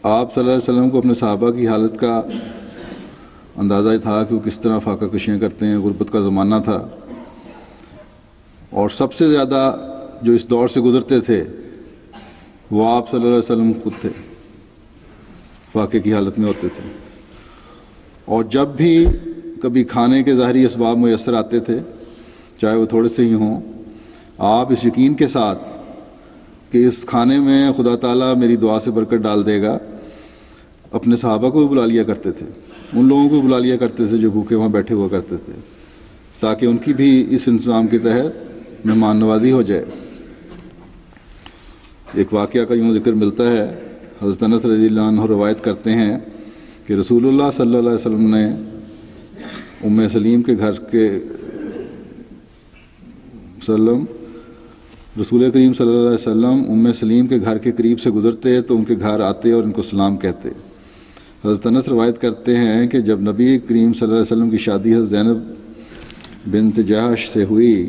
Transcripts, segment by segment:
آپ صلی اللہ علیہ وسلم کو اپنے صحابہ کی حالت کا اندازہ تھا کہ وہ کس طرح فاقہ کشیاں کرتے ہیں. غربت کا زمانہ تھا اور سب سے زیادہ جو اس دور سے گزرتے تھے وہ آپ صلی اللہ علیہ وسلم خود تھے. فاقے کی حالت میں ہوتے تھے اور جب بھی کبھی کھانے کے ظاہری اسباب میسر آتے تھے چاہے وہ تھوڑے سے ہی ہوں، آپ اس یقین کے ساتھ کہ اس کھانے میں خدا تعالیٰ میری دعا سے برکت ڈال دے گا، اپنے صحابہ کو بھی بلا لیا کرتے تھے، ان لوگوں کو بلا لیا کرتے تھے جو بھوکے وہاں بیٹھے ہوا کرتے تھے، تاکہ ان کی بھی اس انتظام کے تحت مہمان نوازی ہو جائے. ایک واقعہ کا یوں ذکر ملتا ہے. حضرت انس رضی اللہ عنہ روایت کرتے ہیں کہ رسول اللہ صلی اللہ علیہ وسلم نے ام سلیم کے گھر کے رسول کریم صلی اللہ علیہ وسلم ام سلیم کے گھر کے قریب سے گزرتے تو ان کے گھر آتے اور ان کو سلام کہتے. حضرت انس روایت کرتے ہیں کہ جب نبی کریم صلی اللہ علیہ وسلم کی شادی حضرت زینب بنت جحش سے ہوئی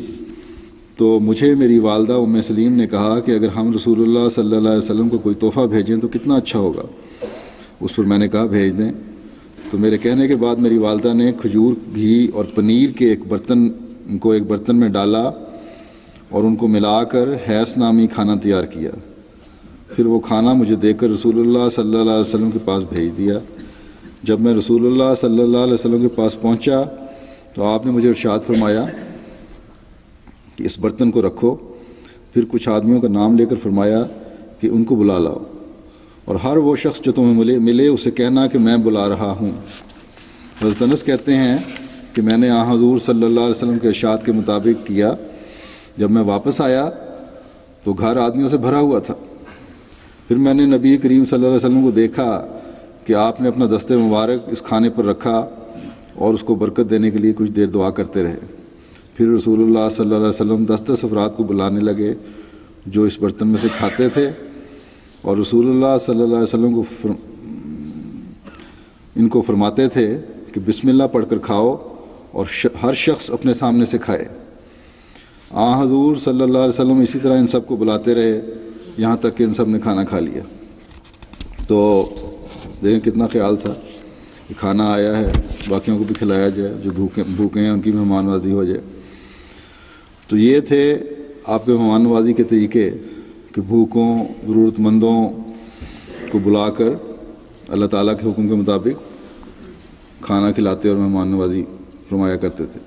تو مجھے میری والدہ ام سلیم نے کہا کہ اگر ہم رسول اللہ صلی اللہ علیہ وسلم کو کوئی تحفہ بھیجیں تو کتنا اچھا ہوگا. اس پر میں نے کہا بھیج دیں. تو میرے کہنے کے بعد میری والدہ نے کھجور، گھی اور پنیر کے ایک برتن میں ڈالا اور ان کو ملا کر حیث نامی کھانا تیار کیا. پھر وہ کھانا مجھے دے کر رسول اللہ صلی اللہ علیہ وسلم کے پاس بھیج دیا. جب میں رسول اللہ صلی اللہ علیہ وسلم کے پاس پہنچا تو آپ نے مجھے ارشاد فرمایا کہ اس برتن کو رکھو. پھر کچھ آدمیوں کا نام لے کر فرمایا کہ ان کو بلا لاؤ اور ہر وہ شخص جو تمہیں ملے اسے کہنا کہ میں بلا رہا ہوں. حضرت انس کہتے ہیں کہ میں نے حضور صلی اللہ علیہ وسلم کے ارشاد کے مطابق کیا. جب میں واپس آیا تو گھر آدمیوں سے بھرا ہوا تھا. پھر میں نے نبی کریم صلی اللہ علیہ وسلم کو دیکھا کہ آپ نے اپنا دست مبارک اس کھانے پر رکھا اور اس کو برکت دینے کے لیے کچھ دیر دعا کرتے رہے. پھر رسول اللہ صلی اللہ علیہ وسلم 10 افراد کو بلانے لگے جو اس برتن میں سے کھاتے تھے اور رسول اللہ صلی اللہ علیہ وسلم کو ان کو فرماتے تھے کہ بسم اللہ پڑھ کر کھاؤ اور ہر شخص اپنے سامنے سے کھائے. حضور صلی اللہ علیہ وسلم اسی طرح ان سب کو بلاتے رہے یہاں تک کہ ان سب نے کھانا کھا لیا. تو دیکھیں کتنا خیال تھا کہ کھانا آیا ہے باقیوں کو بھی کھلایا جائے، جو بھوکے ہیں ان کی مہمان نوازی ہو جائے. تو یہ تھے آپ کے مہمان نوازی کے طریقے کہ بھوکوں، ضرورت مندوں کو بلا کر اللہ تعالیٰ کے حکم کے مطابق کھانا کھلاتے اور مہمان نوازی فرمایا کرتے تھے.